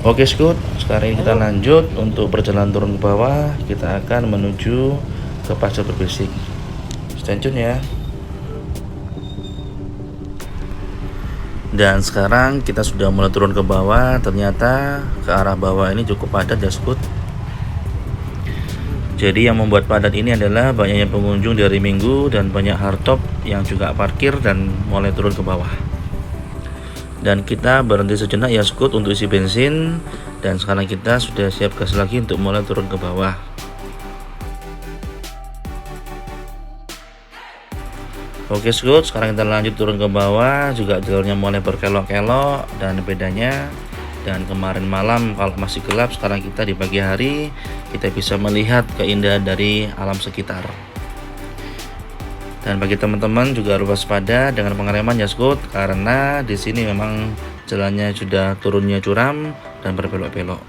Oke Scoot, sekarang ini kita lanjut untuk perjalanan turun ke bawah. Kita akan menuju ke Pasir Berbisik. Stay tune ya. Dan sekarang kita sudah mulai turun ke bawah. Ternyata ke arah bawah ini cukup padat ya Scoot. Jadi yang membuat padat ini adalah banyaknya pengunjung dari minggu dan banyak hardtop yang juga parkir dan mulai turun ke bawah. Dan kita berhenti sejenak ya Scoot untuk isi bensin. Dan sekarang kita sudah siap gas lagi untuk mulai turun ke bawah. Oke Scoot, sekarang kita lanjut turun ke bawah. Juga jalurnya mulai berkelok-kelok. Dan bedanya, dan kemarin malam kalau masih gelap, sekarang kita di pagi hari kita bisa melihat keindahan dari alam sekitar. Dan bagi teman-teman juga harus waspada dengan pengereman ya Scoot, karena di sini memang jalannya sudah turunnya curam dan berbelok-belok.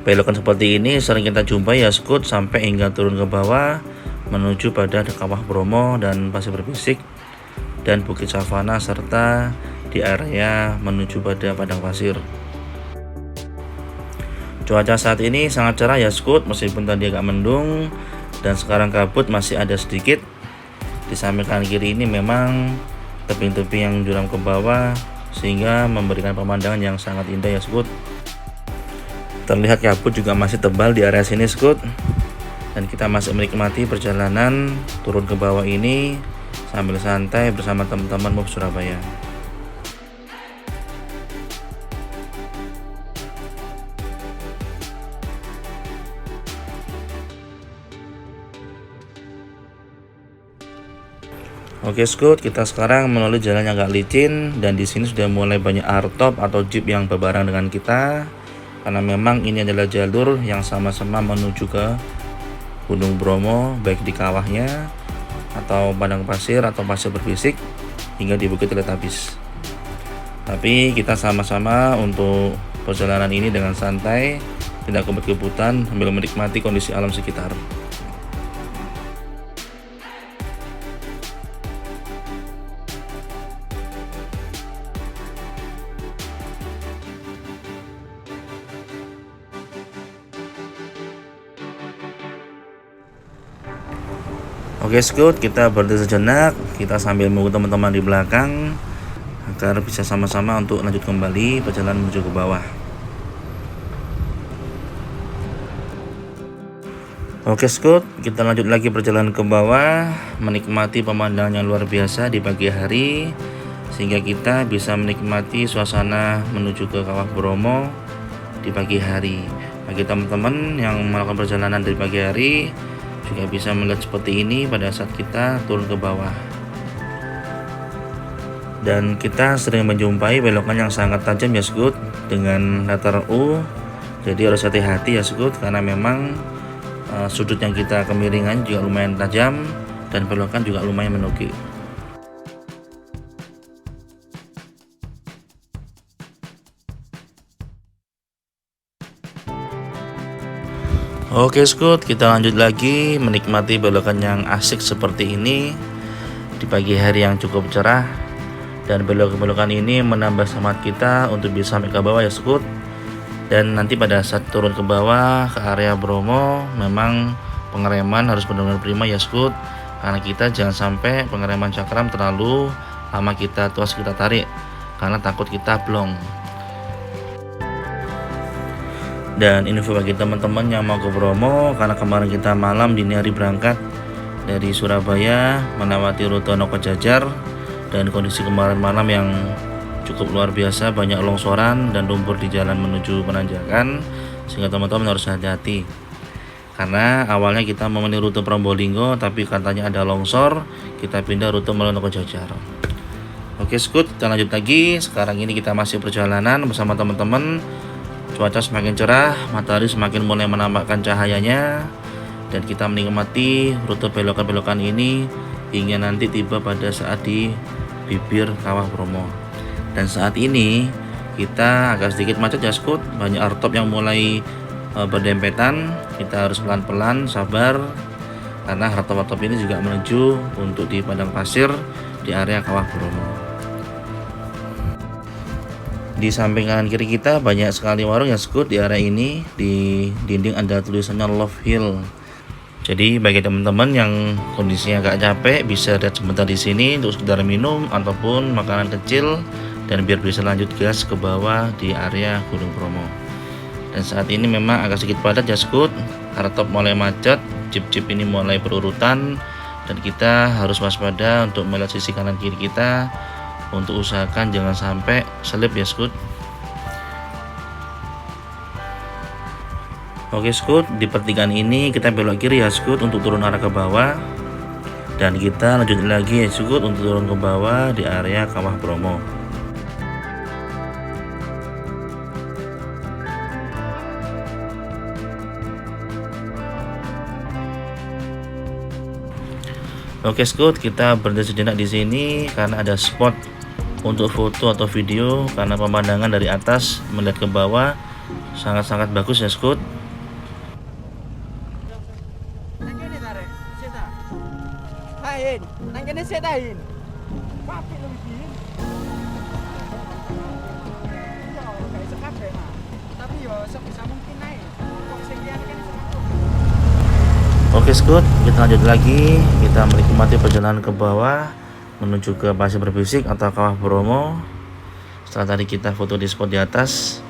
Belokan seperti ini sering kita jumpai ya Scoot, sampai hingga turun ke bawah menuju pada Kawah Bromo dan Pasir Berbisik dan Bukit Savana, serta di area menuju pada padang pasir. Cuaca saat ini sangat cerah ya Scoot, meskipun tadi agak mendung dan sekarang kabut masih ada sedikit. Di samping kanan kiri ini memang tebing-tebing yang curam ke bawah sehingga memberikan pemandangan yang sangat indah ya Scoot. Terlihat kabut juga masih tebal di area sini Scoot, dan kita masih menikmati perjalanan turun ke bawah ini sambil santai bersama teman-teman Move Surabaya. Oke Scoot, kita sekarang melalui jalan yang agak licin dan di sini sudah mulai banyak hardtop atau jeep yang berbareng dengan kita, karena memang ini adalah jalur yang sama-sama menuju ke Gunung Bromo, baik di kawahnya atau padang pasir atau Pasir Berbisik hingga di Bukit Teletabis. Tapi kita sama-sama untuk perjalanan ini dengan santai, tidak kebut-kebutan, sambil menikmati kondisi alam sekitar. Oke Scoot, kita berhenti sejenak, kita sambil menunggu teman-teman di belakang agar bisa sama-sama untuk lanjut kembali perjalanan menuju ke bawah. Oke Scoot, kita lanjut lagi perjalanan ke bawah, menikmati pemandangan yang luar biasa di pagi hari, sehingga kita bisa menikmati suasana menuju ke Kawah Bromo di pagi hari. Bagi teman-teman yang melakukan perjalanan di pagi hari juga bisa melihat seperti ini pada saat kita turun ke bawah. Dan kita sering menjumpai belokan yang sangat tajam ya Scoot, dengan letter U. Jadi harus hati-hati ya Scoot, karena memang sudut yang kita kemiringan juga lumayan tajam dan belokan juga lumayan menukik. Oke Scoot, kita lanjut lagi menikmati belokan yang asik seperti ini di pagi hari yang cukup cerah, dan belokan-belokan ini menambah semangat kita untuk bisa sampai ke bawah ya Scoot. Dan nanti pada saat turun ke bawah ke area Bromo, memang pengereman harus benar-benar prima ya Scoot, karena kita jangan sampai pengereman cakram terlalu lama kita tuas kita tarik, karena takut kita blong. Dan info bagi teman-teman yang mau ke Bromo, karena kemarin kita malam dini hari berangkat dari Surabaya melewati rute Nokojajar, dan kondisi kemarin malam yang cukup luar biasa, banyak longsoran dan lumpur di jalan menuju penanjakan, sehingga teman-teman harus hati-hati. Karena awalnya kita memilih rute Probolinggo, tapi katanya ada longsor, kita pindah rute melalui Nokojajar. Oke Scoot, kita lanjut lagi. Sekarang ini kita masih perjalanan bersama teman-teman. Cuaca semakin cerah, matahari semakin mulai menampakkan cahayanya, dan kita menikmati rute belokan-belokan ini hingga nanti tiba pada saat di bibir Kawah Bromo. Dan saat ini kita agak sedikit macet ya Scoot, banyak hardtop yang mulai berdempetan. Kita harus pelan-pelan, sabar, karena hartop-hartop ini juga menuju untuk di padang pasir di area Kawah Bromo. Di samping kanan kiri kita banyak sekali warung ya Skut. Di area ini di dinding ada tulisannya Love Hill. Jadi bagi teman-teman yang kondisinya agak capek bisa lihat sebentar di sini untuk sekedar minum ataupun makanan kecil dan biar bisa lanjut gas ke bawah di area Gunung Bromo. Dan saat ini memang agak sedikit padat ya Skut, hartop mulai macet, jeep-jeep ini mulai berurutan, dan kita harus waspada untuk melihat sisi kanan kiri kita untuk usahakan jangan sampai selip ya Skut. Oke Skut, di pertigaan ini kita belok kiri ya Skut untuk turun arah ke bawah, dan kita lanjut lagi ya Skut untuk turun ke bawah di area Kawah Bromo. Oke Skut, kita berhenti sejenak di sini karena ada spot untuk foto atau video karena pemandangan dari atas melihat ke bawah sangat-sangat bagus ya Skut. Oke Skut, kita lanjut lagi. Kita menikmati perjalanan ke bawah menuju ke Pasir Berbisik atau Kawah Bromo. Setelah tadi kita foto di spot di atas,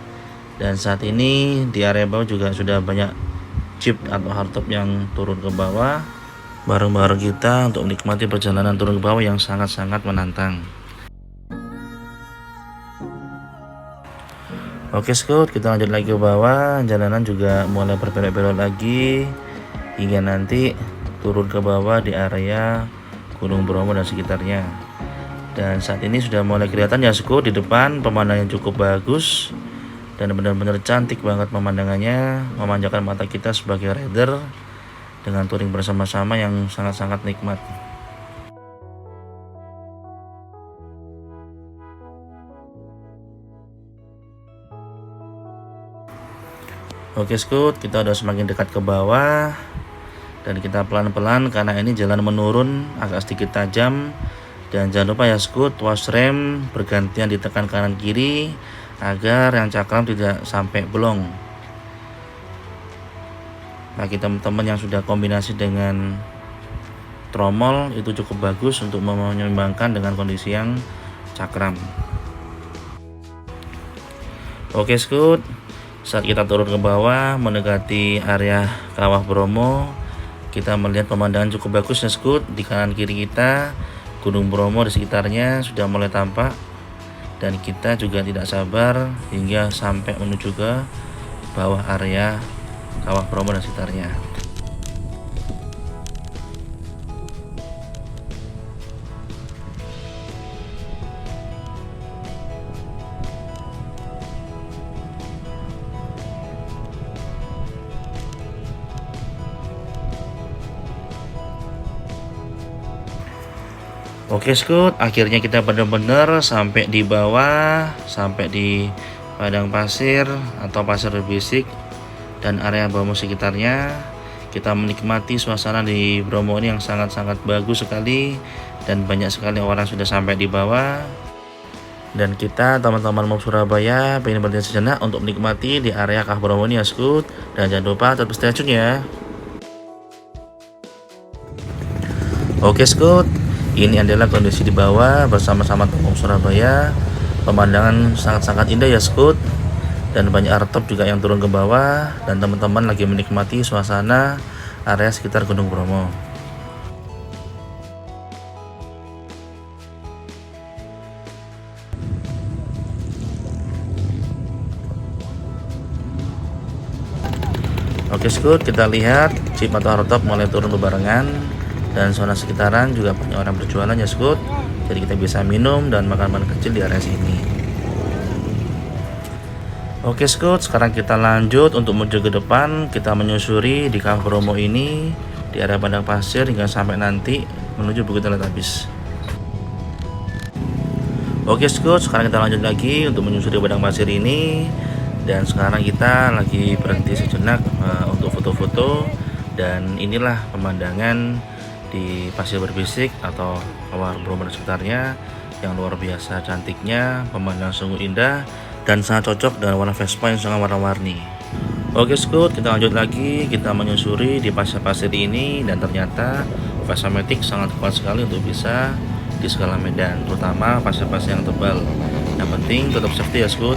dan saat ini di area bawah juga sudah banyak jeep atau hardtop yang turun ke bawah bareng-bareng kita untuk menikmati perjalanan turun ke bawah yang sangat-sangat menantang. Oke Skut, kita lanjut lagi ke bawah. Jalanan juga mulai berbelok-belok lagi hingga nanti turun ke bawah di area Gunung Bromo dan sekitarnya. Dan saat ini sudah mulai kelihatan ya Skut, di depan pemandangan cukup bagus dan benar-benar cantik banget pemandangannya, memanjakan mata kita sebagai rider dengan touring bersama-sama yang sangat-sangat nikmat. Oke Skut, kita udah semakin dekat ke bawah dan kita pelan-pelan karena ini jalan menurun agak sedikit tajam. Dan jangan lupa ya Skut, wash rem bergantian ditekan kanan kiri agar yang cakram tidak sampai bolong. Bagi teman-teman yang sudah kombinasi dengan tromol itu cukup bagus untuk menyeimbangkan dengan kondisi yang cakram. Oke Skut, saat kita turun ke bawah mendekati area Kawah Bromo, kita melihat pemandangan cukup bagus ya Skut. Di kanan kiri kita Gunung Bromo di sekitarnya sudah mulai tampak, dan kita juga tidak sabar hingga sampai menuju ke bawah area Kawah Bromo dan sekitarnya. Oke Skut, akhirnya kita benar-benar sampai di bawah, sampai di padang pasir atau Pasir Berbisik dan area Bromo sekitarnya. Kita menikmati suasana di Bromo ini yang sangat-sangat bagus sekali, dan banyak sekali orang sudah sampai di bawah. Dan kita teman-teman mau Surabaya pengen berhenti sejenak untuk menikmati di area Kawah Bromo ini ya Skut. Dan jangan lupa tetap stay tune ya. Oke Skut, ini adalah kondisi di bawah bersama-sama Telkom Surabaya. Pemandangan sangat-sangat indah ya Skut, dan banyak hartop juga yang turun ke bawah, dan teman-teman lagi menikmati suasana area sekitar Gunung Bromo. Oke Skut, kita lihat jeep atau hartop mulai turun bebarengan, dan zona sekitaran juga banyak orang berjualan ya Skut. Jadi kita bisa minum dan makan-makan kecil di area sini. Oke Skut, sekarang kita lanjut untuk menuju ke depan. Kita menyusuri di Kawah Bromo ini di area padang pasir hingga sampai nanti menuju Bukit Teletabis. Oke Skut, sekarang kita lanjut lagi untuk menyusuri padang pasir ini. Dan sekarang kita lagi berhenti sejenak untuk foto-foto Dan inilah pemandangan di Pasir Berbisik atau Kawah Bromo dan sekitarnya yang luar biasa cantiknya, pemandangan sungguh indah dan sangat cocok dengan warna Vespa yang sangat warna-warni. Oke Scoot, kita lanjut lagi, kita menyusuri di pasir-pasir ini dan ternyata Vespa Matic sangat kuat sekali untuk bisa di segala medan, terutama pasir-pasir yang tebal. Yang penting tetap safety ya Scoot.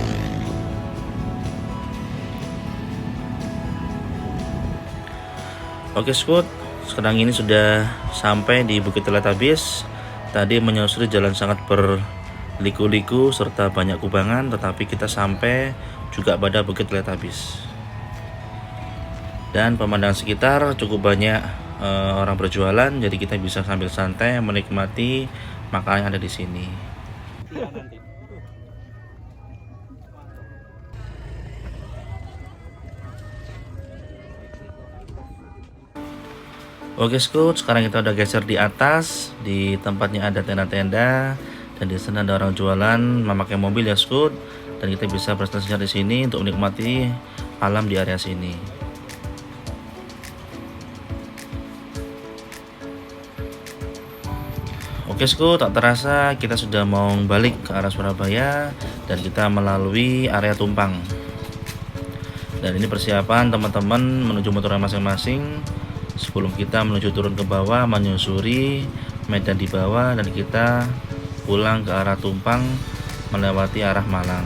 Oke Scoot, sekarang ini sudah sampai di Bukit Teletabis. Tadi menyusuri jalan sangat berliku-liku serta banyak kubangan, tetapi kita sampai juga pada Bukit Teletabis. Dan pemandangan sekitar cukup banyak orang berjualan, jadi kita bisa sambil santai menikmati makanan yang ada di sini. Oke Scoot, sekarang kita udah geser di atas, di tempatnya ada tenda-tenda dan di sana ada orang jualan memakai mobil ya Scoot, dan kita bisa bersantai di sini untuk menikmati alam di area sini. Oke Scoot, tak terasa kita sudah mau balik ke arah Surabaya dan kita melalui area Tumpang. Dan ini persiapan teman-teman menuju motor masing-masing sebelum kita menuju turun ke bawah, menyusuri medan di bawah, dan kita pulang ke arah Tumpang melewati arah Malang.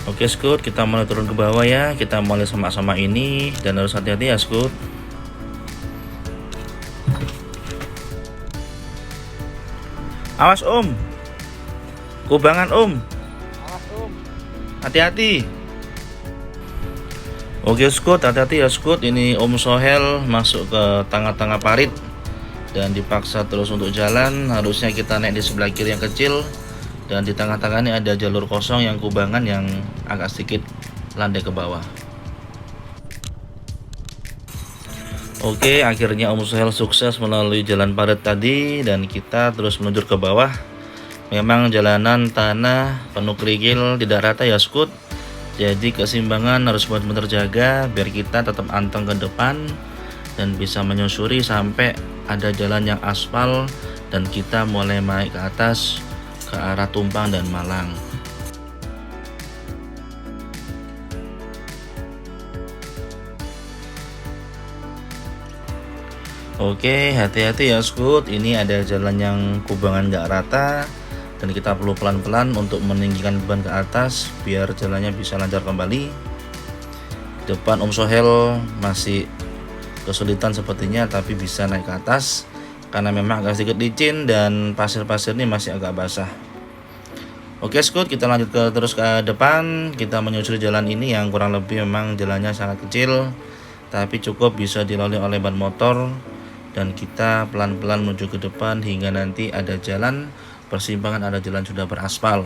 Oke Scoot, kita mulai turun ke bawah ya, kita mulai sama-sama ini dan harus hati-hati ya Scoot. Awas kubangan hati-hati. Oke Scoot, hati-hati ya Scoot, ini Om Sohel masuk ke tengah-tengah parit dan dipaksa terus untuk jalan. Harusnya kita naik di sebelah kiri yang kecil, dan di tengah-tengah ini ada jalur kosong yang kubangan yang agak sedikit landai ke bawah. Oke, akhirnya Om Sohel sukses melalui jalan parit tadi dan kita terus meluncur ke bawah. Memang jalanan tanah penuh kerikil, tidak rata ya Scoot, jadi keseimbangan harus benar-benar terjaga biar kita tetap anteng ke depan dan bisa menyusuri sampai ada jalan yang aspal dan kita mulai naik ke atas ke arah Tumpang dan Malang. Oke, hati-hati ya Scoot, ini ada jalan yang kubangan gak rata dan kita perlu pelan-pelan untuk meninggikan beban ke atas biar jalannya bisa lancar kembali. Depan Om Sohel masih kesulitan sepertinya, tapi bisa naik ke atas karena memang agak sedikit licin dan pasir-pasir ini masih agak basah. Oke Scoot, kita lanjut terus ke depan. Kita menyusuri jalan ini yang kurang lebih memang jalannya sangat kecil, tapi cukup bisa dilalui oleh ban motor, dan kita pelan-pelan menuju ke depan hingga nanti ada jalan persimpangan, ada jalan sudah beraspal.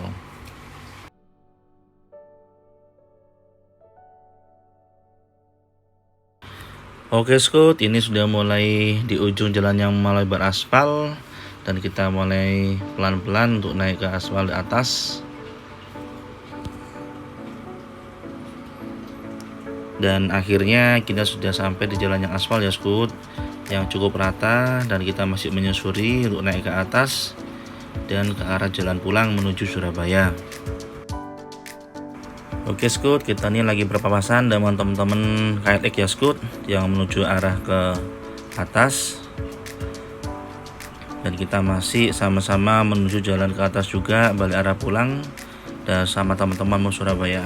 Oke Scoot, ini sudah mulai di ujung jalan yang mulai beraspal dan kita mulai pelan-pelan untuk naik ke aspal di atas. Dan akhirnya kita sudah sampai di jalan yang aspal ya Scoot, yang cukup rata, dan kita masih menyusuri untuk naik ke atas dan ke arah jalan pulang menuju Surabaya. Oke Scoot, kita ini lagi berpapasan dengan teman-teman KLX ya Scoot, yang menuju arah ke atas, dan kita masih sama-sama menuju jalan ke atas juga balik arah pulang dan sama teman-teman mau Surabaya.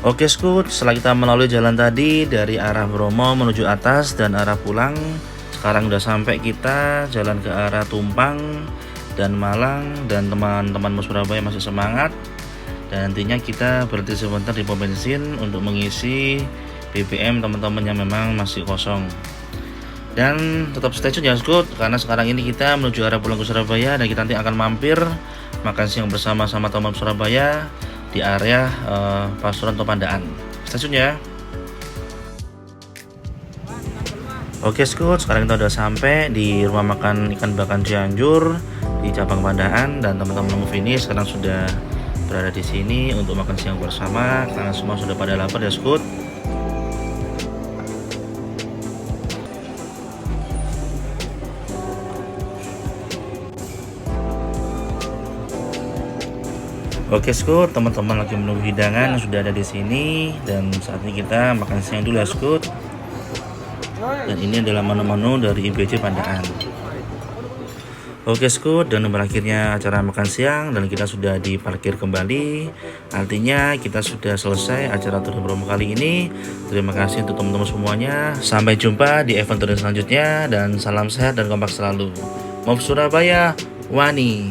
Oke Scoot, setelah kita melalui jalan tadi dari arah Bromo menuju atas dan arah pulang, sekarang udah sampai kita jalan ke arah Tumpang dan Malang, dan teman-teman Surabaya masih semangat. Dan nantinya kita berhenti sebentar di pom bensin untuk mengisi BBM teman-teman yang memang masih kosong. Dan tetap stay tune ya Scoot, karena sekarang ini kita menuju arah pulang ke Surabaya dan kita nanti akan mampir makan siang bersama-sama teman Surabaya di area Pasuruan atau Pandaan. Stay tune ya. Oke Skut, sekarang kita udah sampai di rumah makan ikan bakar Cianjur di cabang Pandaan, dan teman-teman Move ini sekarang sudah berada di sini untuk makan siang bersama karena semua sudah pada lapar ya Skut. Oke Skut, teman-teman lagi menunggu hidangan yang sudah ada di sini, dan saat ini kita makan siang dulu ya Skut. Dan ini adalah menu-menu dari IBC Pandaan. Oke Skut, dan berakhirnya acara makan siang dan kita sudah diparkir kembali. Artinya kita sudah selesai acara Tur Bromo kali ini. Terima kasih untuk teman-teman semuanya. Sampai jumpa di event tur selanjutnya, dan salam sehat dan kompak selalu. Move Surabaya, Wani.